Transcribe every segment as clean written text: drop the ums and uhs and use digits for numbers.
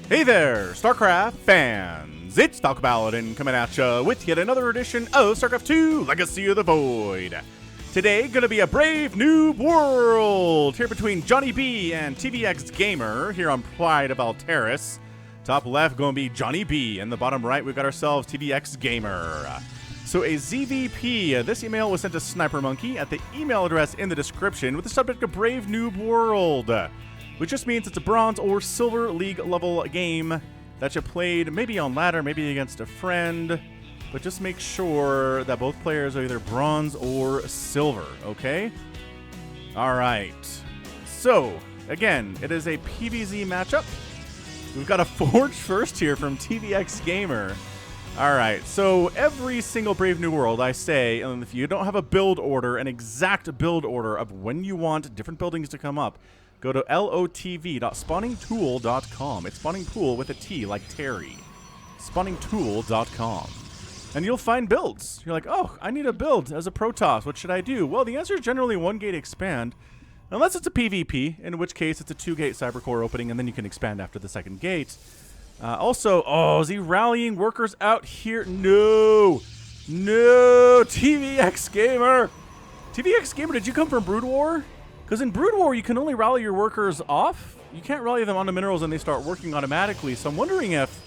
Hey there, StarCraft fans! It's Paladin coming at ya with yet another edition of StarCraft 2 Legacy of the Void. Today, gonna be a brave new world here between JonnyB and TVXGamer here on Pride of Altaris. Top left gonna be JonnyB, and the bottom right we've got ourselves TVXGamer. So a ZVP, this email was sent to Sniper Monkey at the email address in the description with the subject of Brave Noob World, which just means it's a bronze or silver league level game that you played maybe on ladder, maybe against a friend, but just make sure that both players are either bronze or silver, okay? All right. So, again, it is a PvZ matchup. We've got a Forge first here from TVXGamer. All right, so every single Brave New World, I say, and if you don't have a build order, an exact build order of when you want different buildings to come up, go to lotv.spawningtool.com. It's spawning pool with a T, like Terry. Spawningtool.com. And you'll find builds. You're like, oh, I need a build as a Protoss. What should I do? Well, the answer is generally one gate expand, unless it's a PvP, in which case it's a 2-gate Cybercore opening, and then you can expand after the second gate. Also, oh, is he rallying workers out here? No! No! TVXGamer! TVXGamer, did you come from Brood War? Because in Brood War, you can only rally your workers off. You can't rally them onto minerals and they start working automatically. So I'm wondering if,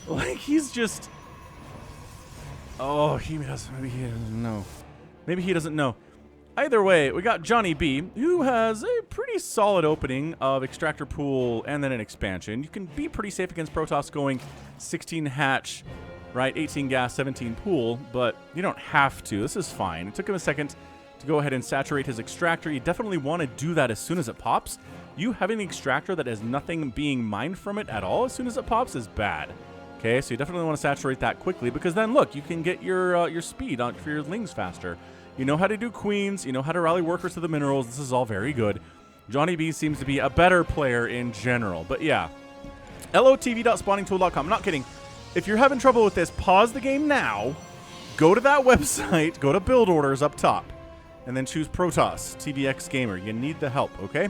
like, he's just... Oh, maybe he doesn't know. Maybe he doesn't know. Either way, we got JonnyB, who has a pretty solid opening of Extractor Pool and then an expansion. You can be pretty safe against Protoss going 16 hatch, right? 18 gas, 17 pool, but you don't have to. This is fine. It took him a second to go ahead and saturate his extractor. You definitely want to do that as soon as it pops. You having an extractor that has nothing being mined from it at all as soon as it pops is bad. Okay, so you definitely want to saturate that quickly, because then look, you can get your speed on for your lings faster. You know how to do queens, you know how to rally workers to the minerals. This is all very good. JonnyB seems to be a better player in general, but yeah. lotv.spawningtool.com. I'm not kidding. If you're having trouble with this, pause the game now, go to that website, go to build orders up top, and then choose Protoss, TVXGamer. You need the help, okay?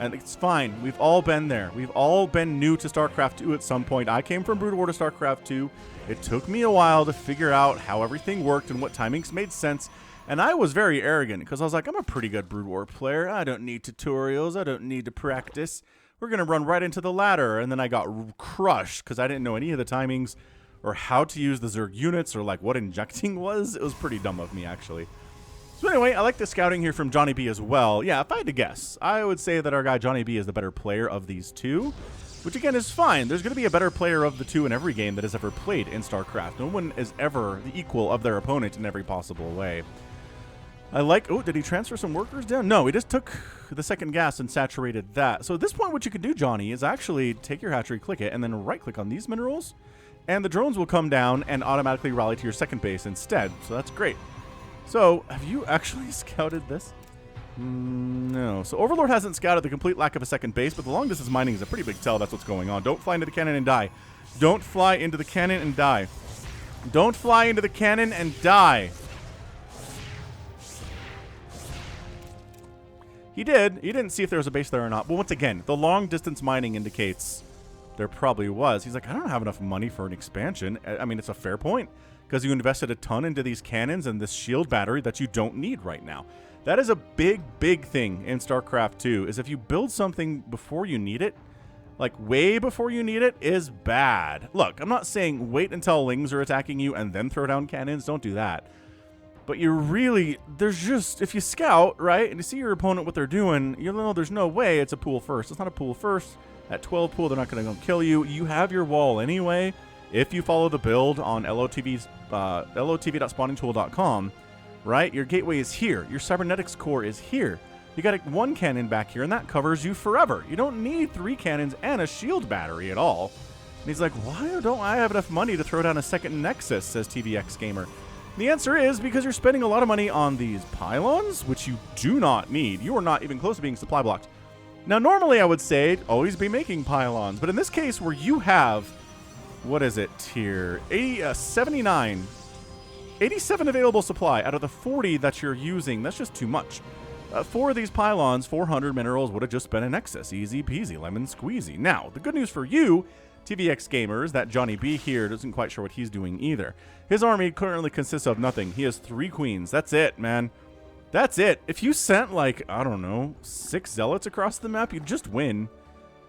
And it's fine. We've all been there. We've all been new to StarCraft 2 at some point. I came from Brood War to StarCraft 2. It took me a while to figure out how everything worked and what timings made sense. And I was very arrogant because I was like, I'm a pretty good Brood War player. I don't need tutorials. I don't need to practice. We're going to run right into the ladder. And then I got crushed because I didn't know any of the timings or how to use the Zerg units or like what injecting was. It was pretty dumb of me, actually. So anyway, I like the scouting here from JonnyB as well. Yeah, if I had to guess, I would say that our guy JonnyB is the better player of these two, which again is fine. There's going to be a better player of the two in every game that has ever played in StarCraft. No one is ever the equal of their opponent in every possible way. I like... Oh, did he transfer some workers down? No, he just took the second gas and saturated that. So at this point, what you could do, Johnny, is actually take your hatchery, click it, and then right-click on these minerals, and the drones will come down and automatically rally to your second base instead. So that's great. So, have you actually scouted this? No. So Overlord hasn't scouted the complete lack of a second base, but the long-distance mining is a pretty big tell. That's what's going on. Don't fly into the cannon and die. Don't fly into the cannon and die. Don't fly into the cannon and die. He did. He didn't see if there was a base there or not. But once again, the long-distance mining indicates there probably was. He's like, I don't have enough money for an expansion. I mean, it's a fair point, because you invested a ton into these cannons and this shield battery that you don't need right now. That is a big, big thing in StarCraft 2, is if you build something before you need it, like way before you need it, is bad. Look, I'm not saying wait until lings are attacking you and then throw down cannons. Don't do that. But you really, there's just, if you scout, right, and you see your opponent what they're doing, you know there's no way it's a pool first. It's not a pool first. At 12 pool, they're not going to kill you. You have your wall anyway. If you follow the build on lotv.spawningtool.com, right, your gateway is here. Your cybernetics core is here. You got one cannon back here, and that covers you forever. You don't need 3 cannons and a shield battery at all. And he's like, why don't I have enough money to throw down a second Nexus, says TVXGamer. The answer is because you're spending a lot of money on these pylons, which you do not need. You are not even close to being supply blocked. Now, normally I would say always be making pylons, but in this case where you have, what is it here, 87 available supply out of the 40 that you're using, that's just too much. For these pylons, 400 minerals would have just been in excess. Easy peasy, lemon squeezy. Now, the good news for you, TVXGamer, is that JonnyB here doesn't quite sure what he's doing either. His army currently consists of nothing. He has 3 queens. That's it, man. That's it. If you sent, like, I don't know, 6 zealots across the map, you'd just win.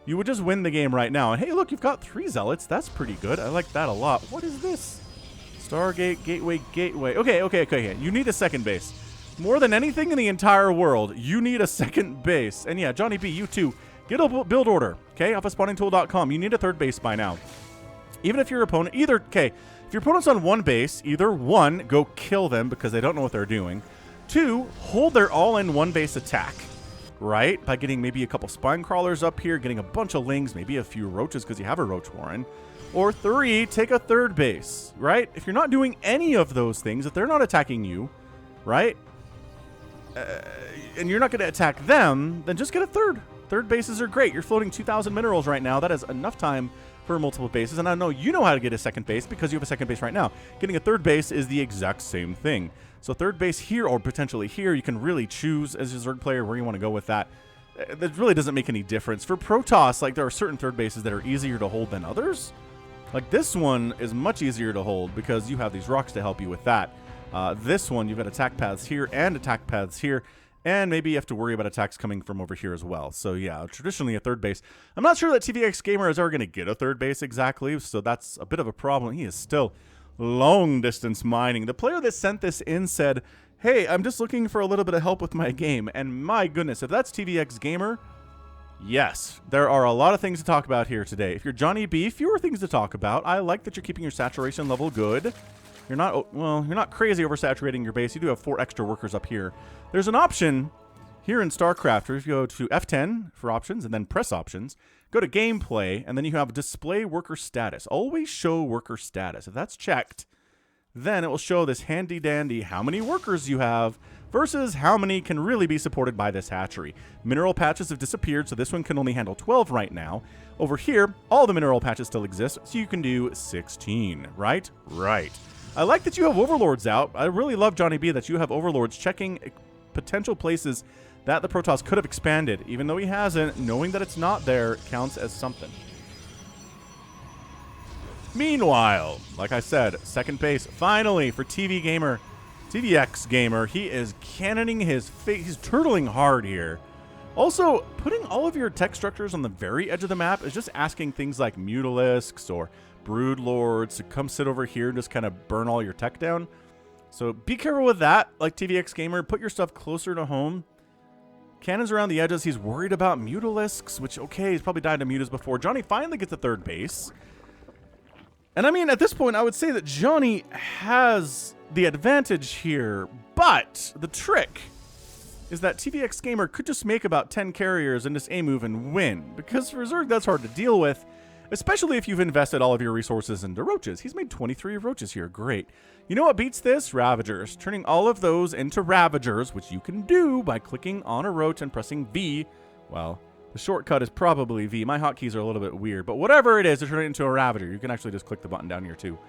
You would just win the game right now. And hey, look, you've got 3 zealots. That's pretty good. I like that a lot. What is this? Stargate, gateway, gateway. Okay. You need a second base. More than anything in the entire world, you need a second base. And yeah, JonnyB, you too. Get a build order, okay, off of spawningtool.com. You need a third base by now. Even if your opponent, if your opponent's on 1 base, either 1, go kill them because they don't know what they're doing. 2, hold their all-in 1 base attack, right? By getting maybe a couple spine crawlers up here, getting a bunch of lings, maybe a few roaches because you have a roach warren. Or 3, take a third base, right? If you're not doing any of those things, if they're not attacking you, right? And you're not going to attack them, then just get a third. Third bases are great. You're floating 2,000 minerals right now. That is enough time for multiple bases. And I know you know how to get a second base because you have a second base right now. Getting a third base is the exact same thing. So third base here or potentially here, you can really choose as a Zerg player where you want to go with that. That really doesn't make any difference. For Protoss, like there are certain third bases that are easier to hold than others. Like this one is much easier to hold because you have these rocks to help you with that. This one, you've got attack paths here and attack paths here. And maybe you have to worry about attacks coming from over here as well. So yeah, traditionally a third base. I'm not sure that TVXGamer is ever going to get a third base exactly, so that's a bit of a problem. He is still long distance mining. The player that sent this in said, hey, I'm just looking for a little bit of help with my game. And my goodness, if that's TVXGamer, yes, there are a lot of things to talk about here today. If you're JonnyB, fewer things to talk about. I like that you're keeping your saturation level good. You're not, well, you're not crazy oversaturating your base. You do have 4 extra workers up here. There's an option here in StarCraft where if you go to F10 for options and then press options, go to gameplay, and then you have display worker status. Always show worker status. If that's checked, then it will show this handy dandy how many workers you have versus how many can really be supported by this hatchery. Mineral patches have disappeared, so this one can only handle 12 right now. Over here, all the mineral patches still exist, so you can do 16, right? Right. I like that you have overlords out. I really love JonnyB that you have overlords checking potential places that the Protoss could have expanded. Even though he hasn't, knowing that it's not there counts as something. Meanwhile, like I said, second base finally for TVXGamer. He is cannoning his face. He's turtling hard here. Also, putting all of your tech structures on the very edge of the map is just asking things like Mutalisks or Brood Lords to come sit over here and just kind of burn all your tech down. So be careful with that. Like TVXGamer, put your stuff closer to home. Cannons around the edges. He's worried about Mutalisks, which, okay, he's probably died to Mutas before. Johnny finally gets a third base. And I mean, at this point, I would say that Johnny has the advantage here. But the trick is that TVXGamer could just make about 10 carriers in this A move and win. Because for Zerg, that's hard to deal with. Especially if you've invested all of your resources into roaches. He's made 23 roaches here. Great. You know what beats this? Ravagers. Turning all of those into Ravagers, which you can do by clicking on a roach and pressing V. Well, the shortcut is probably V. My hotkeys are a little bit weird, but whatever it is to turn it into a Ravager, you can actually just click the button down here too.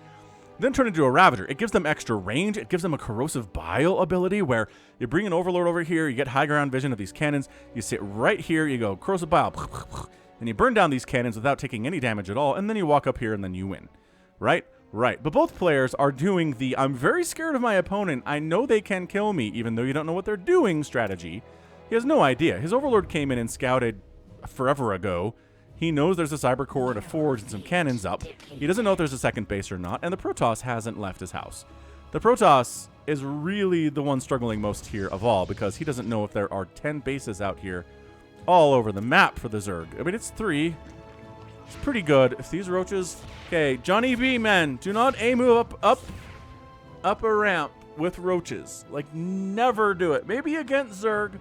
Then turn it into a Ravager. It gives them extra range. It gives them a corrosive bile ability where you bring an Overlord over here, you get high ground vision of these cannons, you sit right here, you go corrosive bile, and you burn down these cannons without taking any damage at all, and then you walk up here and then you win. Right? Right. But both players are doing the I'm very scared of my opponent. I know they can kill me, even though you don't know what they're doing strategy. He has no idea. His Overlord came in and scouted forever ago. He knows there's a cyber core and a forge and some cannons up. He doesn't know if there's a second base or not, and the Protoss hasn't left his house. The Protoss is really the one struggling most here of all, because he doesn't know if there are 10 bases out here all over the map for the Zerg. I mean, it's 3. It's pretty good. If these roaches... Okay, JonnyB, man, do not A-move up a ramp with roaches. Like, never do it. Maybe against Zerg.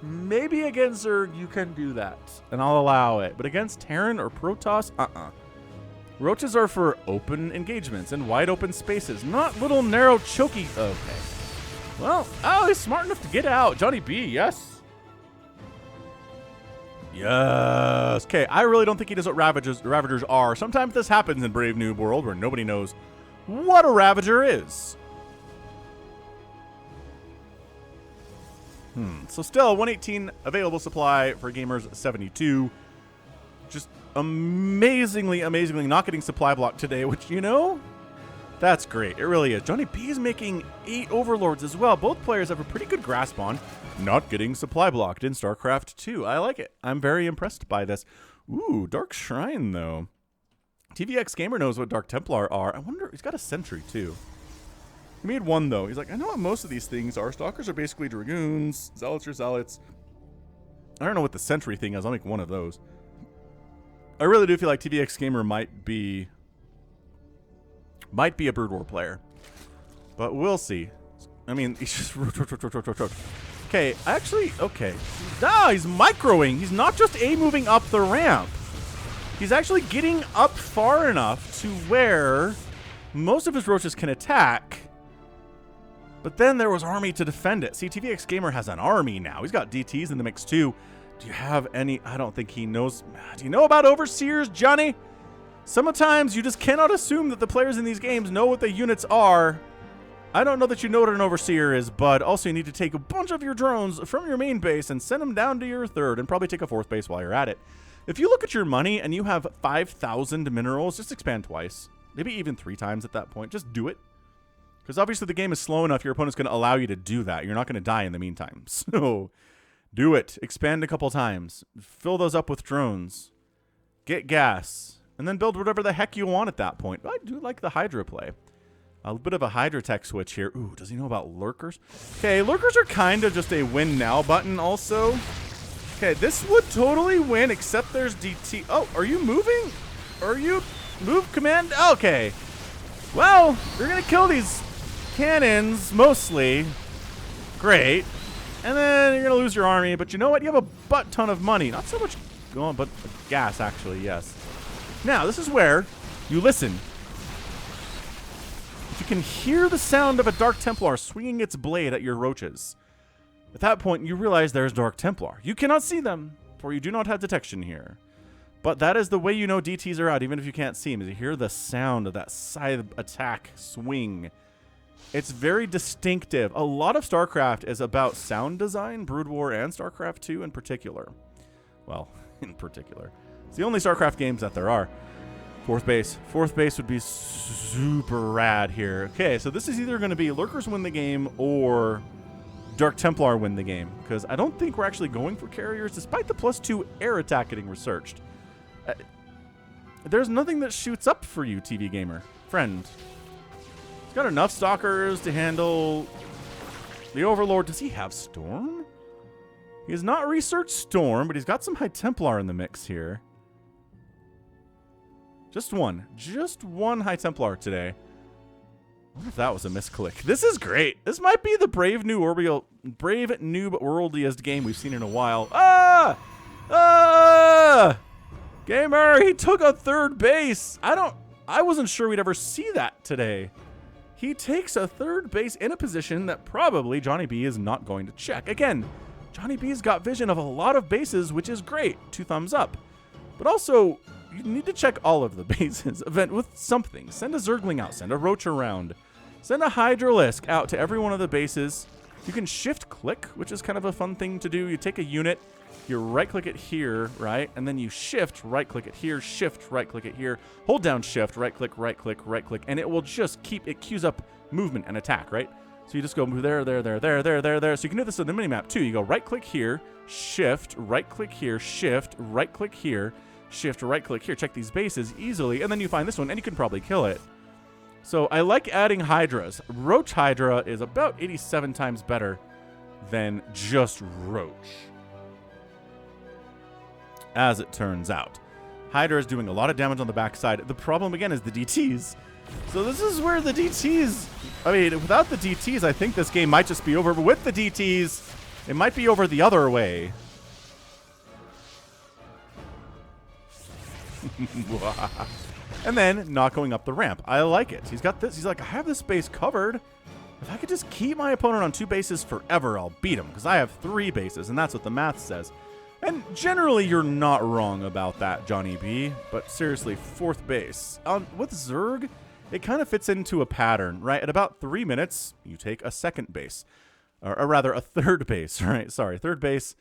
Maybe against Zerg you can do that, and I'll allow it. But against Terran or Protoss, Roaches are for open engagements and wide open spaces, not little narrow choky... Okay. Well, oh, he's smart enough to get out. JonnyB, yes. Yes. Okay, I really don't think he knows what Ravagers are. Sometimes this happens in Brave New World where nobody knows what a Ravager is. So still 118 available supply for gamers 72. Just amazingly not getting supply block today, which, you know, that's great. It really is. JonnyB is making 8 overlords as well. Both players have a pretty good grasp on not getting supply blocked in StarCraft 2. I like it. I'm very impressed by this. Ooh, Dark Shrine, though. TVXGamer knows what Dark Templar are. I wonder, he's got a sentry, too. He made one, though. He's like, I know what most of these things are. Stalkers are basically Dragoons. Zealots are Zealots. I don't know what the sentry thing is. I'll make one of those. I really do feel like TVXGamer might be a Brood War player. But we'll see. I mean, he's just... Okay, actually, okay. Ah, he's microing. He's not just A-moving up the ramp. He's actually getting up far enough to where most of his roaches can attack. But then there was army to defend it. See, TVXGamer has an army now. He's got DTs in the mix, too. Do you have any... I don't think he knows... Do you know about Overseers, Johnny? Sometimes you just cannot assume that the players in these games know what the units are. I don't know that you know what an Overseer is, but also you need to take a bunch of your drones from your main base and send them down to your third, and probably take a fourth base while you're at it. If you look at your money and you have 5,000 minerals, just expand twice. Maybe even 3 times at that point. Just do it. Because obviously the game is slow enough, your opponent's going to allow you to do that. You're not going to die in the meantime. So... do it. Expand a couple times. Fill those up with drones. Get gas. And then build whatever the heck you want at that point. I do like the Hydra play. A bit of a Hydra tech switch here. Ooh, does he know about Lurkers? Okay, Lurkers are kind of just a win now button also. Okay, this would totally win, except there's DT. Oh, are you moving? Are you... Move command? Okay. Well, you're going to kill these cannons, mostly. Great. And then you're going to lose your army. But you know what? You have a butt ton of money. Not so much going, but gas, actually, yes. Now, this is where you listen. If you can hear the sound of a Dark Templar swinging its blade at your roaches, at that point, you realize there's Dark Templar. You cannot see them, for you do not have detection here. But that is the way you know DTs are out, even if you can't see them, is you hear the sound of that scythe attack swing. It's very distinctive. A lot of StarCraft is about sound design, Brood War and StarCraft 2 in particular. Well, in particular. It's the only StarCraft games that there are. Fourth base. Fourth base would be super rad here. Okay, so this is either going to be Lurkers win the game or Dark Templar win the game. Because I don't think we're actually going for carriers, despite the +2 air attack getting researched. There's nothing that shoots up for you, TV Gamer. Friend. He's got enough stalkers to handle the Overlord. Does he have Storm? He has not researched Storm, but he's got some High Templar in the mix here. Just one. Just one High Templar today. I wonder if that was a misclick. This is great. This might be the brave new worldiest game we've seen in a while. Ah! Ah! Gamer, he took a third base. I wasn't sure we'd ever see that today. He takes a third base in a position that probably JonnyB is not going to check. Again, JonnyB's got vision of a lot of bases, which is great. 2 thumbs up. But also, you need to check all of the bases. Event with something. Send a Zergling out. Send a Roach around. Send a Hydralisk out to every one of the bases. You can shift click, which is kind of a fun thing to do. You take a unit, you right-click it here, right? And then you shift, right-click it here, shift, right-click it here. Hold down shift, right-click, right-click, right-click, and it will just it queues up movement and attack, right? So you just go there. So you can do this on the minimap too. You go right-click here, shift, right-click here, shift, right-click here, shift, right-click here. Check these bases easily, and then you find this one, and you can probably kill it. So I like adding Hydras. Roach Hydra is about 87 times better than just Roach, as it turns out. Hydra is doing a lot of damage on the backside. The problem, again, is the DTs. So this is where the DTs... I mean, without the DTs, I think this game might just be over. But with the DTs, it might be over the other way. And then not going up the ramp. I like it. He's got this. He's like, I have this base covered. If I could just keep my opponent on 2 bases forever, I'll beat him. Because I have 3 bases, and that's what the math says. And generally, you're not wrong about that, JonnyB. But seriously, 4th base. With Zerg, it kind of fits into a pattern, right? At about 3 minutes, you take a 2nd base. or rather a third base, right? Sorry, third base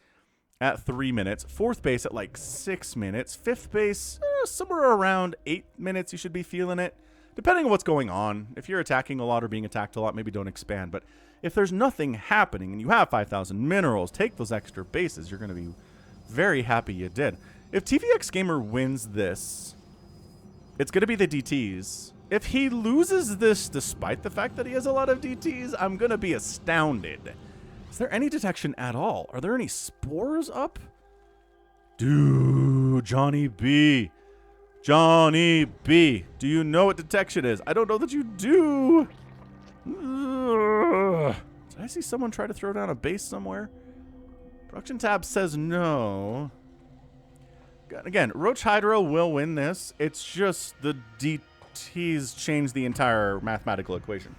at 3 minutes, fourth base at like 6 minutes, fifth base somewhere around 8 minutes. You should be feeling it, depending on what's going on. If you're attacking a lot or being attacked a lot, maybe don't expand. But if there's nothing happening and you have 5,000 minerals, take those extra bases. You're going to be very happy you did. If TVXGamer wins this, it's going to be the DTs. If he loses this despite the fact that he has a lot of DTs, I'm going to be astounded. Is there any detection at all? Are there any spores up? Dude, JonnyB. JonnyB. Do you know what detection is? I don't know that you do. Ugh. Did I see someone try to throw down a base somewhere? Production tab says no. Again, Roach Hydra will win this. It's just the DTs change the entire mathematical equation.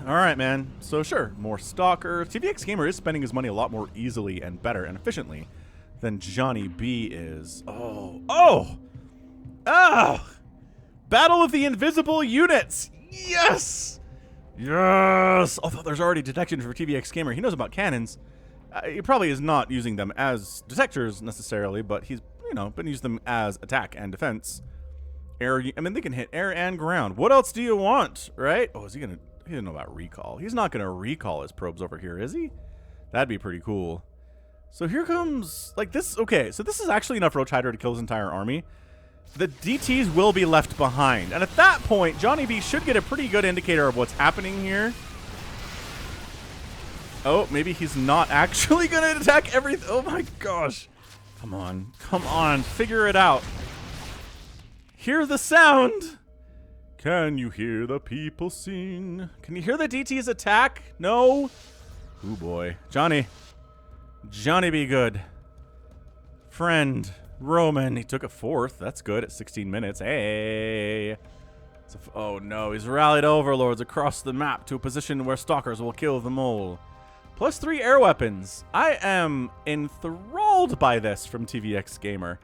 All right, man. So sure, more stalkers. TVXGamer is spending his money a lot more easily and better and efficiently than JonnyB is. Oh! Battle of the invisible units. Yes! Yes! Although there's already detection for TVXGamer. He knows about cannons. He probably is not using them as detectors necessarily, but he's, been using them as attack and defense. Air, I mean, they can hit air and ground. What else do you want, right? Oh, is he gonna... He didn't know about recall. He's not going to recall his probes over here, is he? That'd be pretty cool. So here comes... Like this... Okay, so this is actually enough Roach Hydra to kill his entire army. The DTs will be left behind. And at that point, JonnyB should get a pretty good indicator of what's happening here. Oh, maybe he's not actually going to attack everything. Oh my gosh. Come on. Come on. Figure it out. Hear the sound. Can you hear the people sing? Can you hear the DTs attack? No? Oh boy. Johnny. Johnny be good. Friend. Roman. He took a fourth. That's good at 16 minutes. Hey. Oh no. He's rallied overlords across the map to a position where stalkers will kill them all. +3 air weapons. I am enthralled by this from TVXGamer.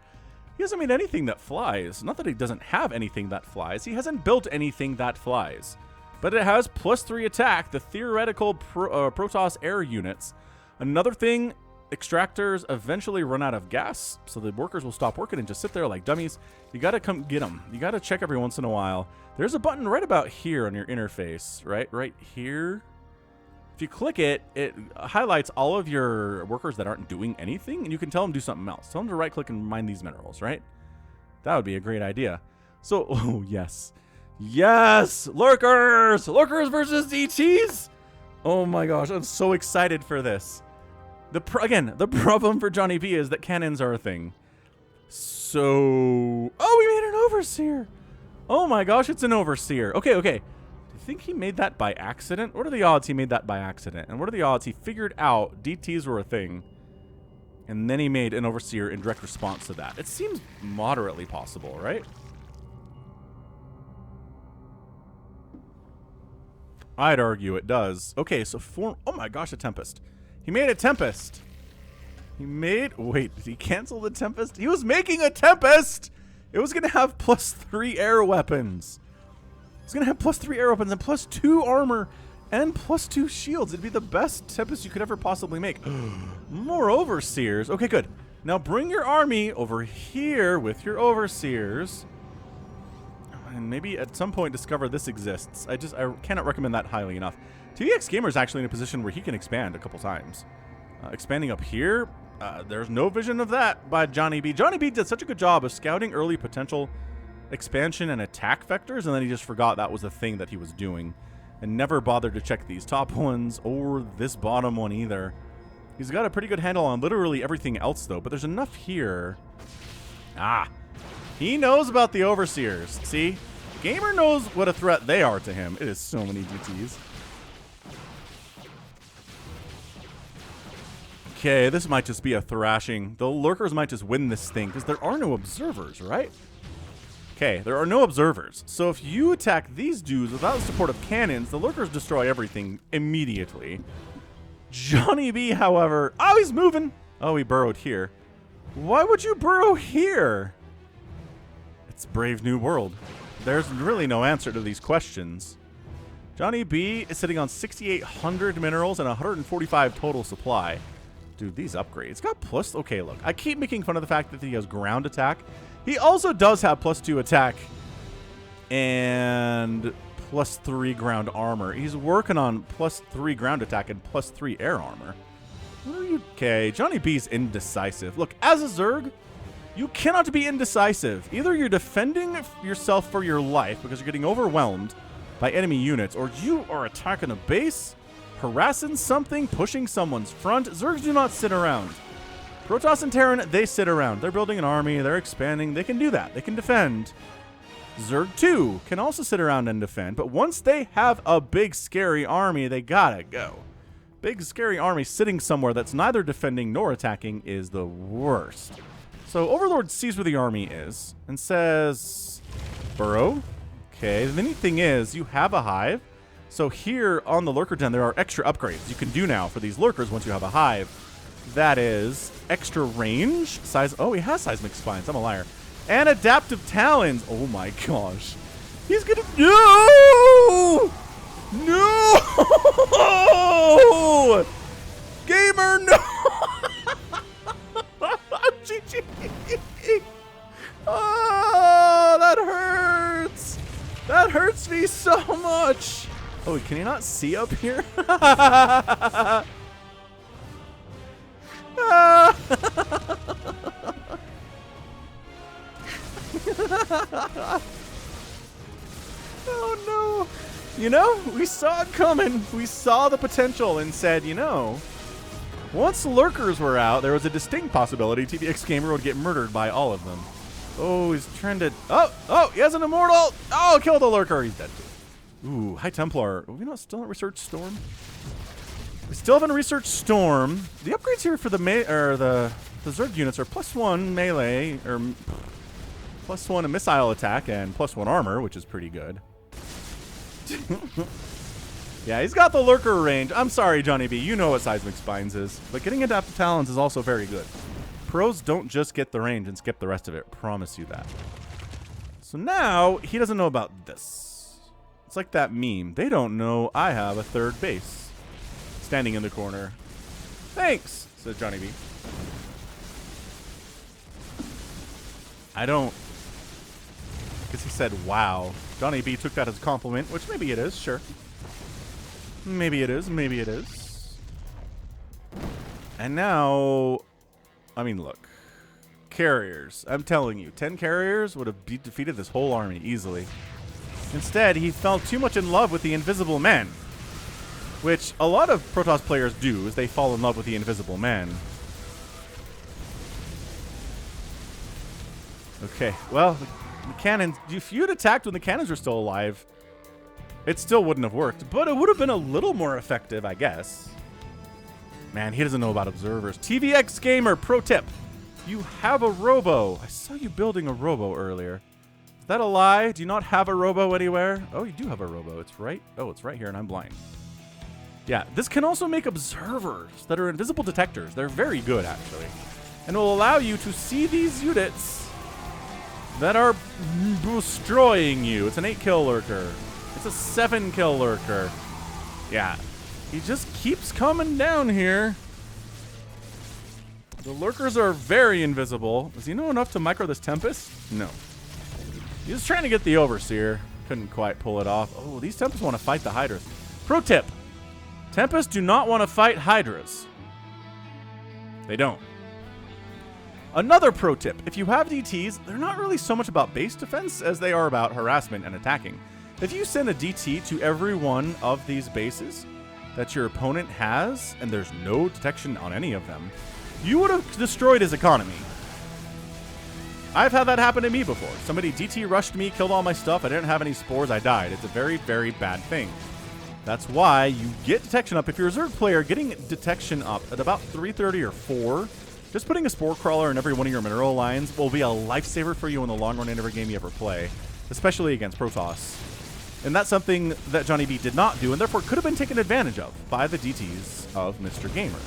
He hasn't made anything that flies. Not that he doesn't have anything that flies. He hasn't built anything that flies. But it has +3 attack, the theoretical Protoss air units. Another thing, extractors eventually run out of gas, so the workers will stop working and just sit there like dummies. You gotta come get them. You gotta check every once in a while. There's a button right about here on your interface, right here. If you click it, it highlights all of your workers that aren't doing anything, and you can tell them to do something else. Tell them to right-click and mine these minerals, right? That would be a great idea. So, oh, yes. Yes! Lurkers! Lurkers versus DTs! Oh my gosh, I'm so excited for this. Again, the problem for JonnyB is that cannons are a thing. So... Oh, we made an overseer! Oh my gosh, it's an overseer. Okay. I think he made that by accident. What are the odds he made that by accident? And what are the odds he figured out DTs were a thing, and then he made an overseer in direct response to that? It seems moderately possible, right? I'd argue it does. Okay, so oh my gosh, a Tempest. He made a Tempest. Wait, did he cancel the Tempest? He was making a Tempest! It was going to have +3 air weapons. It's going to have +3 air weapons and +2 armor and +2 shields. It'd be the best Tempest you could ever possibly make. More overseers. Okay, good. Now bring your army over here with your overseers. And maybe at some point discover this exists. I cannot recommend that highly enough. TVXGamer is actually in a position where he can expand a couple times. Expanding up here, there's no vision of that by JonnyB. JonnyB did such a good job of scouting early potential expansion and attack vectors, and then he just forgot that was the thing that he was doing and never bothered to check these top ones or this bottom one either. He's got a pretty good handle on literally everything else though, but there's enough here. He knows about the overseers. See, Gamer knows what a threat they are to him. It is so many DTs. Okay, this might just be a thrashing. The lurkers might just win this thing because there are no observers, right? Okay, there are no observers. So if you attack these dudes without the support of cannons, the lurkers destroy everything immediately. JonnyB, however... Oh, he's moving! Oh, he burrowed here. Why would you burrow here? It's Brave New World. There's really no answer to these questions. JonnyB is sitting on 6,800 minerals and 145 total supply. Dude, these upgrades got plus. Okay, look, I keep making fun of the fact that he has ground attack. He also does have +2 attack and +3 ground armor. He's working on +3 ground attack and +3 air armor. What are you? Okay, JonnyB's indecisive. Look, as a Zerg, you cannot be indecisive. Either you're defending yourself for your life because you're getting overwhelmed by enemy units, or you are attacking a base, harassing something, pushing someone's front. Zergs do not sit around. Protoss and Terran, they sit around. They're building an army, they're expanding, they can do that. They can defend. Zerg 2 can also sit around and defend, but once they have a big, scary army, they gotta go. Big, scary army sitting somewhere that's neither defending nor attacking is the worst. So Overlord sees where the army is and says, burrow. Okay, the neat thing is you have a hive. So here on the Lurker Den, there are extra upgrades you can do now for these Lurkers once you have a hive. That is extra range, size. Oh, he has seismic spines. I'm a liar. And adaptive talons. Oh my gosh. He's gonna. No! No! Gamer, no! GG. Oh, that hurts. That hurts me so much. Oh, can you not see up here? Oh no. You know, we saw it coming. We saw the potential and said, you know, once Lurkers were out, there was a distinct possibility TVXGamer would get murdered by all of them. Oh, he's trying to... Oh, he has an immortal. Oh, kill the Lurker. He's dead. Ooh, High Templar. Are we not still at Research Storm? We still haven't researched Storm. The upgrades here for the Zerg units are +1 melee, or +1 a missile attack, and +1 armor, which is pretty good. Yeah, he's got the Lurker range. I'm sorry, JonnyB. You know what Seismic Spines is. But getting Adaptive Talons is also very good. Pros don't just get the range and skip the rest of it. Promise you that. So now, he doesn't know about this. It's like that meme. They don't know I have a third base. Standing in the corner. Thanks, said JonnyB. I don't... Because he said, wow. JonnyB took that as a compliment, which maybe it is, sure. Maybe it is, maybe it is. And now... I mean, look. Carriers. I'm telling you, 10 carriers would have defeated this whole army easily. Instead, he fell too much in love with the Invisible Men. Which a lot of Protoss players do, is they fall in love with the Invisible Men. Okay, well, the cannons... If you'd attacked when the cannons were still alive, it still wouldn't have worked. But it would have been a little more effective, I guess. Man, he doesn't know about observers. TVXGamer, pro tip. You have a robo. I saw you building a robo earlier. Is that a lie? Do you not have a robo anywhere? Oh, you do have a robo. It's right. Oh, it's right here, and I'm blind. Yeah, this can also make observers that are invisible detectors. They're very good, actually. And will allow you to see these units that are destroying you. It's an 8-kill lurker. It's a 7-kill lurker. Yeah. He just keeps coming down here. The lurkers are very invisible. Does he know enough to micro this Tempest? No. He was trying to get the Overseer. Couldn't quite pull it off. Oh, these Tempests want to fight the Hydras. Pro tip. Tempests do not want to fight Hydras. They don't. Another pro tip. If you have DTs, they're not really so much about base defense as they are about harassment and attacking. If you send a DT to every one of these bases that your opponent has, and there's no detection on any of them, you would have destroyed his economy. I've had that happen to me before. Somebody DT rushed me, killed all my stuff, I didn't have any spores, I died. It's a very, very bad thing. That's why you get detection up. If you're a Zerg player, getting detection up at about 330 or 4, just putting a spore crawler in every one of your mineral lines will be a lifesaver for you in the long run in every game you ever play, especially against Protoss. And that's something that JonnyB did not do, and therefore could have been taken advantage of by the DTs of Mr. Gamer.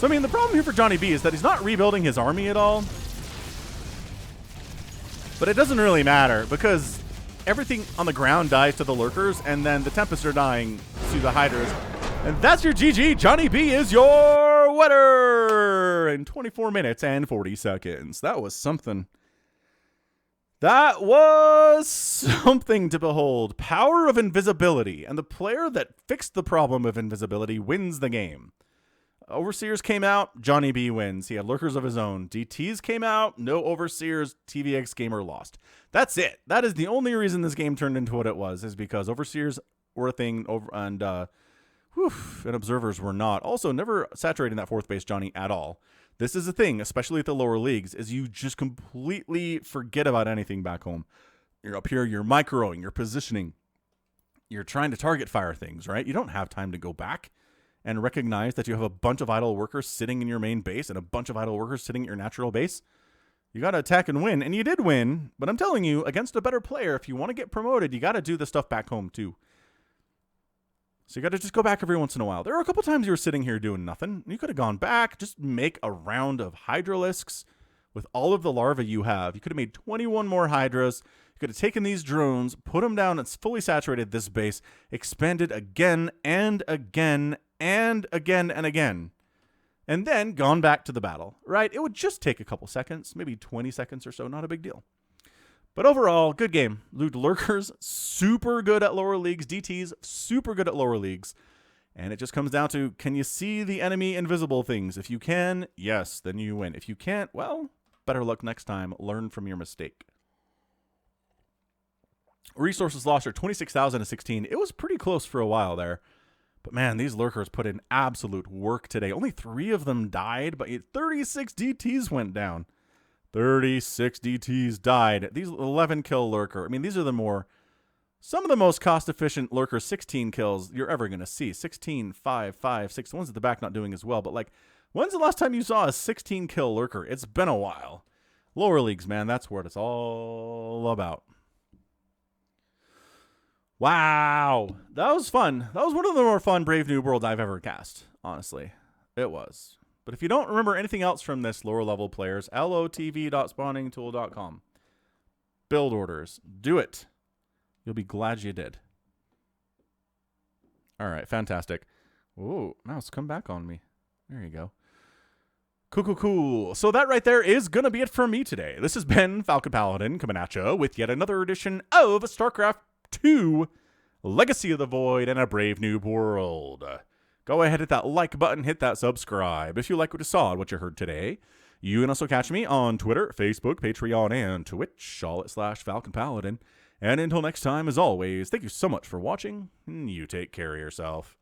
So, I mean, the problem here for JonnyB is that he's not rebuilding his army at all. But it doesn't really matter because everything on the ground dies to the lurkers, and then the Tempests are dying to the Hydras. And that's your GG. JonnyB is your winner in 24 minutes and 40 seconds. That was something. That was something to behold. Power of invisibility. And the player that fixed the problem of invisibility wins the game. Overseers came out, JonnyB wins. He had lurkers of his own. DTs came out, no Overseers, TVXGamer lost. That's it. That is the only reason this game turned into what it was, is because Overseers were a thing, and Observers were not. Also, never saturating that fourth base Johnny at all. This is a thing, especially at the lower leagues, is you just completely forget about anything back home. You're up here, you're microing, you're positioning. You're trying to target fire things, right? You don't have time to go back and recognize that you have a bunch of idle workers sitting in your main base and a bunch of idle workers sitting at your natural base. You got to attack and win, and you did win. But I'm telling you, against a better player, if you want to get promoted, you got to do the stuff back home too. So you got to just go back every once in a while. There were a couple times you were sitting here doing nothing. You could have gone back, just make a round of Hydralisks with all of the larvae you have. You could have made 21 more Hydras. You could have taken these drones, put them down, it's fully saturated this base, expanded again and again and again and again, and then gone back to the battle, right? It would just take a couple seconds, maybe 20 seconds or so, not a big deal. But overall, good game. Lurkers, super good at lower leagues. DTs, super good at lower leagues. And it just comes down to, can you see the enemy invisible things? If you can, yes, then you win. If you can't, well, better luck next time. Learn from your mistake. Resources lost are 26,016. It was pretty close for a while there. But man, these lurkers put in absolute work today. Only 3 of them died, but 36 DTs went down. 36 DTs died. These 11 kill lurker. I mean, these are some of the most cost-efficient lurker 16 kills you're ever going to see. 16, 5, 5, 6. The ones at the back not doing as well. But like, when's the last time you saw a 16 kill lurker? It's been a while. Lower leagues, man, that's what it's all about. Wow. That was fun. That was one of the more fun Brave New World I've ever cast, honestly. It was. But if you don't remember anything else from this, lower level players, lotv.spawningtool.com. Build orders. Do it. You'll be glad you did. All right, fantastic. Ooh, mouse, come back on me. There you go. Cool. So that right there is going to be it from me today. This has been Falcon Paladin coming at you with yet another edition of StarCraft 2, Legacy of the Void, and a Brave New World. Go ahead, hit that like button, hit that subscribe if you like what you saw and what you heard today. You can also catch me on Twitter, Facebook, Patreon, and Twitch, all at /Falcon Paladin. And until next time, as always, thank you so much for watching, and you take care of yourself.